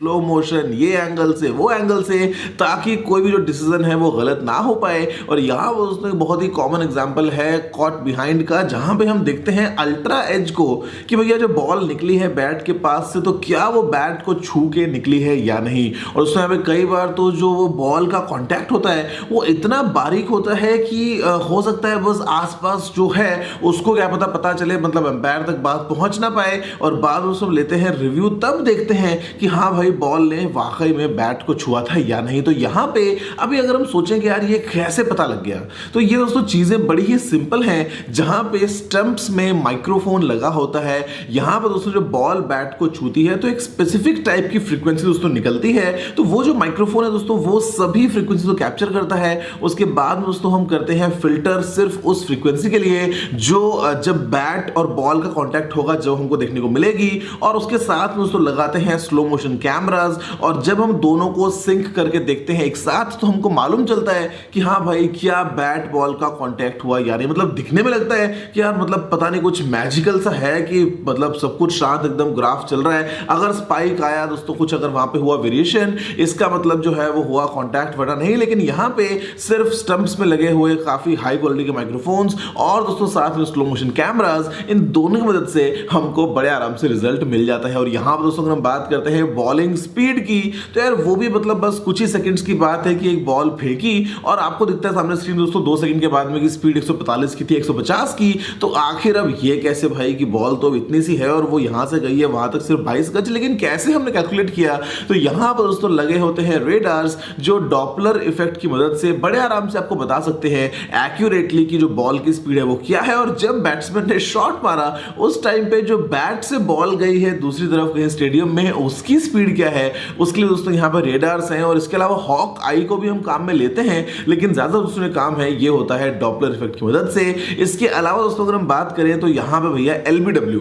Slow motion, ये angle से वो एंगल से, ताकि कोई भी जो डिसीजन है वो गलत ना हो पाए। और यहाँ पर दोस्तों बहुत ही कॉमन एग्जांपल है कॉट बिहाइंड का, जहां पे हम देखते हैं अल्ट्रा एज को कि भैया जो बॉल निकली है बैट के पास से तो क्या वो बैट को छू के निकली है या नहीं। और उस समय पे कई बार तो जो वो बॉल का कांटेक्ट होता है वो इतना बारीक होता है कि हो सकता है बस आसपास जो है उसको क्या पता चले, मतलब एम्पायर तक बात पहुंच ना पाए। और बाद में सब लेते हैं रिव्यू, तब देखते हैं कि हाँ भाई बॉल ने वाकई में बैट को छुआ था या नहीं। तो यहाँ पे अभी अगर हम सोचें कि यार ये कैसे पता लग गया, तो ये दोस्तों चीजें बड़ी ही सिंपल हैं। जहां पे स्टंप्स में माइक्रोफोन लगा होता है, यहाँ पर दोस्तों जो बॉल बैट को छूती है तो एक स्पेसिफिक टाइप की फ्रीक्वेंसी दोस्तों निकलती है। तो वो जो माइक्रोफोन है दोस्तों वो सभी फ्रीक्वेंसी को कैप्चर करता है। उसके बाद में दोस्तों हम करते हैं फिल्टर सिर्फ उस फ्रीक्वेंसी के लिए जो जब बैट और बॉल का कॉन्टैक्ट होगा जब हमको देखने को मिलेगी। और उसके साथ में दोस्तों लगाते हैं स्लो मोशन कैमरास, और जब हम दोनों को सिंक करके देखते हैं एक साथ तो हमको मालूम चलता है कि हाँ भाई क्या बैट बॉल का कांटेक्ट हुआ या नहीं। मतलब दिखने में लगता है कि यार मतलब पता नहीं कुछ मैजिकल सा है कि मतलब सब कुछ शांत एकदम ग्राफ चल रहा है। अगर स्पाइक आया दोस्तों, कुछ अगर वहां पे हुआ वेरिएशन, इसका मतलब जो है वो हुआ कांटेक्ट बना नहीं। लेकिन यहाँ पे सिर्फ स्टंप्स में लगे हुए काफी हाई क्वालिटी के माइक्रोफोन्स और दोस्तों साथ में स्लो मोशन कैमरास, इन दोनों की मदद से हमको बड़े आराम से रिजल्ट मिल जाता है। और यहाँ पर दोस्तों अगर हम बात करते हैं बॉलिंग स्पीड की, तो यार वो भी मतलब बस कुछ ही सेकंड्स की बात है कि एक बॉल फेंकी और आपको दिखता है सामने स्क्रीन दोस्तों 2 सेकंड के बाद में कि स्पीड 145 की थी 150 की। तो आखिर अब ये कैसे भाई कि बॉल तो इतनी सी है और वो यहां से गई है वहां तक सिर्फ 22 गज, लेकिन कैसे हमने कैलकुलेट किया। तो यहां पर दोस्तों लगे होते हैं रेडार्स जो डॉपलर इफेक्ट की मदद से बड़े आराम से आपको बता सकते हैं एक्यूरेटली कि जो बॉल की स्पीड है वो क्या है। और जब बैट्समैन ने शॉट मारा उस टाइम पे जो बैट से बॉल गई है दूसरी तरफ कहीं स्टेडियम में उसकी स्पीड क्या है, उसके लिए दोस्तों यहाँ पर रेडार्स हैं। और इसके अलावा हॉक आई को भी हम काम में लेते हैं, लेकिन ज्यादा दोस्तों काम है ये होता है डॉपलर इफेक्ट की मदद से। इसके अलावा दोस्तों अगर हम बात करें तो यहाँ पे भैया LBW,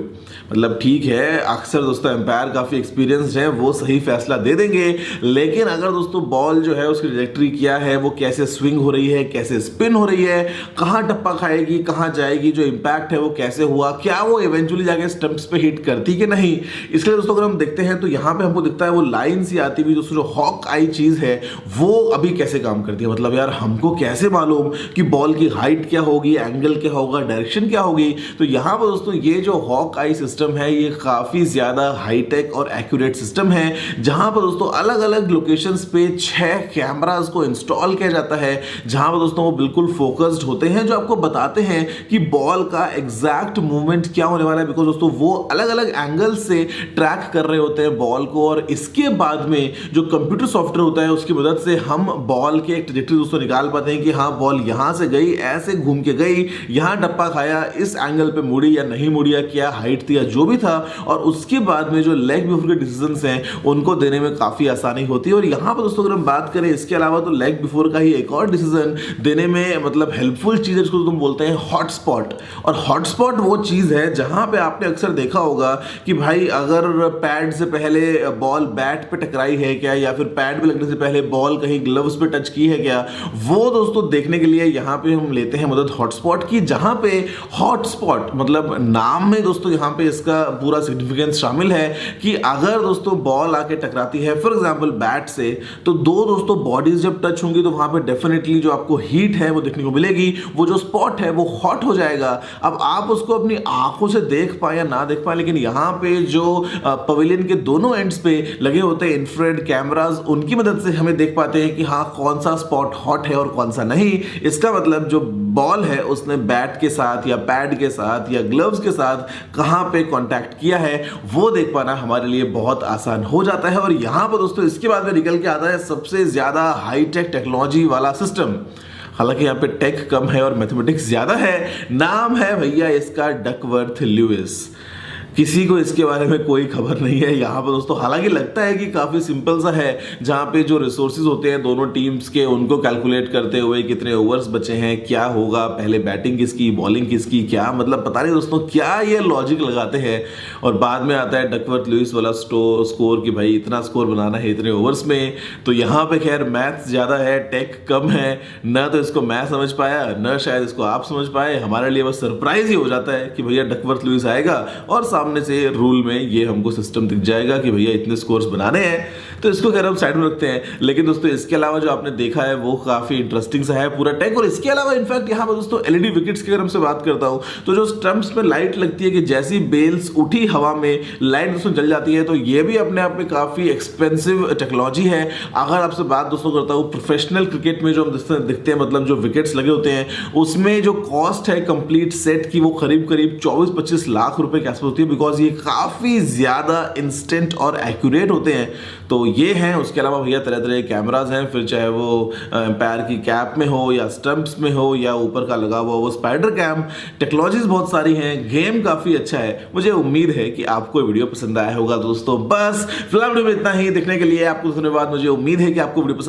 मतलब ठीक है अक्सर दोस्तों एम्पायर काफी एक्सपीरियंस्ड है, वो सही फैसला दे देंगे। लेकिन अगर दोस्तों बॉल जो है उसकी ट्रैजेक्टरी क्या है, वो कैसे स्विंग हो रही है, कैसे स्पिन हो रही है, कहां टप्पा खाएगी, कहां जाएगी, जो इंपैक्ट है वो कैसे हुआ, क्या वो इवेंचुअली जाके स्टंप्स पे हिट करती कि नहीं। इसलिए दोस्तों अगर हम देखते हैं तो यहाँ पे हमको दिखता है वो लाइन सी आती हुई दोस्तों जो हॉक आई चीज है वो अभी कैसे काम करती है। मतलब यार हमको कैसे मालूम कि बॉल की हाइट क्या होगी, एंगल क्या होगा, डायरेक्शन क्या होगी। तो यहाँ पर दोस्तों ये जो हॉक आई सिस्टम है ये काफी ज्यादा हाईटेक और एक्यूरेट सिस्टम है, जहां पर दोस्तों अलग अलग लोकेशंस पे 6 कैमरास को इंस्टॉल किया जाता है, जहां पर दोस्तों वो बिल्कुल फोकस्ड होते हैं जो आपको बताते हैं कि बॉल का एग्जैक्ट मूवमेंट क्या होने वाला है। बिकॉज दोस्तों वो अलग अलग एंगल से ट्रैक कर रहे होते हैं बॉल को, और इसके बाद में जो कंप्यूटर सॉफ्टवेयर होता है उसकी मदद से हम बॉल के एक ट्रैजेक्टरी दोस्तों निकाल पाते हैं कि हाँ बॉल यहां से गई, ऐसे घूम के गई, यहां टप्पा खाया, इस एंगल पे मुड़ी या नहीं मुड़ी, या क्या हाइट थी या जो भी था। और उसके बाद में जो लेग बिफोर के डिसीजंस हैं उनको देने में काफी आसानी होती है। और यहां पर दोस्तों अगर हम बात करें इसके अलावा तो लेग बिफोर का ही एक और डिसीजन देने में मतलब हेल्पफुल चीज है जिसको तुम बोलते हैं हॉटस्पॉट। और हॉटस्पॉट वो चीज है जहां पे आपने अक्सर देखा होगा कि भाई अगर पैड से पहले बॉल बैट पे टकराई है क्या, या फिर पैड पे लगने से पहले बॉल कहीं ग्लव्स पे टच की है क्या, वो दोस्तों देखने के लिए यहाँ पे हम लेते हैं मदद हॉटस्पॉट की। जहां पे हॉटस्पॉट मतलब नाम में दोस्तों यहाँ पे इसका पूरा सिग्निफिकेंस शामिल है कि अगर दोस्तों बॉल आके टकराती है फॉर एग्जांपल बैट से, तो दो दोस्तों बॉडीज जब टच होंगी तो वहां पे डेफिनेटली जो आपको हीट है वो देखने को मिलेगी, वो जो स्पॉट है वो हॉट हो जाएगा। अब आप उसको अपनी आंखों से देख पाए या ना देख पाए, लेकिन यहाँ पे जो पवेलियन के दोनों एंड्स पे लगे होते हैं इंफ्रारेड कैमरास, उनकी मदद से हमें देख पाते हैं कि हाँ कौन सा स्पॉट हॉट है और कौन सा नहीं। इसका मतलब जो बॉल है उसने बैट के साथ या पैड के साथ या ग्लव्स के साथ कहां पे कांटेक्ट किया है वो देख पाना हमारे लिए बहुत आसान हो जाता है। और यहां पर दोस्तों इसके बाद में निकल के आता है सबसे ज्यादा हाईटेक टेक्नोलॉजी वाला सिस्टम। हालांकि यहाँ पे टेक कम है और मैथमेटिक्स ज्यादा है। नाम है भैया इसका डकवर्थ लुईस। किसी को इसके बारे में कोई खबर नहीं है यहाँ पर दोस्तों। हालांकि लगता है कि काफ़ी सिंपल सा है, जहाँ पे जो रिसोर्सेज होते हैं दोनों टीम्स के उनको कैलकुलेट करते हुए कितने ओवर्स बचे हैं, क्या होगा, पहले बैटिंग किसकी, बॉलिंग किसकी, क्या मतलब पता नहीं दोस्तों क्या ये लॉजिक लगाते हैं। और बाद में आता है डकवर्थ लुईस वाला स्कोर कि भाई इतना स्कोर बनाना है इतने ओवर्स में। तो यहाँ पे खैर मैथ्स ज़्यादा है, टेक कम है। न तो इसको मैं समझ पाया, न शायद इसको आप समझ पाए। हमारे लिए बस सरप्राइज ही हो जाता है कि भैया डकवर्थ लुईस आएगा और सामने से रूल में ये हमको सिस्टम दिख जाएगा कि भैया इतने स्कोर्स बनाने हैं। तो इसको खैर हम साइड में रखते हैं। लेकिन दोस्तों इसके अलावा जो आपने देखा है वो काफी इंटरेस्टिंग सा है पूरा टेक। और इसके अलावा इनफैक्ट यहाँ पर दोस्तों एलईडी विकेट्स की अगर हमसे बात करता हूँ तो जो स्टंप्स में लाइट लगती है कि जैसी बेल्स उठी हवा में लाइट दोस्तों जल जाती है, तो ये भी अपने आप में काफी एक्सपेंसिव टेक्नोलॉजी है। अगर आपसे बात दोस्तों करता हूँ प्रोफेशनल क्रिकेट में जो हम दिखते हैं, मतलब जो विकेट्स लगे होते हैं उसमें जो कॉस्ट है कंप्लीट सेट की वो करीब 24-25 लाख रुपए के आसपास होती है, बिकॉज ये काफी ज्यादा इंस्टेंट और एक्यूरेट होते हैं। तो ये हैं। उसके अलावा भैया तरह तरह के कैमराज हैं, फिर चाहे वो एम्पायर की कैप में हो या स्टंप्स में हो या ऊपर का लगा हुआ वो स्पाइडर कैम, टेक्नोलॉजीज बहुत सारी हैं। गेम काफी अच्छा है। मुझे उम्मीद है कि आपको वीडियो पसंद आया होगा दोस्तों। बस फिलहाल वीडियो में इतना ही। देखने के लिए आपको धन्यवाद। मुझे उम्मीद है कि आपको वीडियो पसंद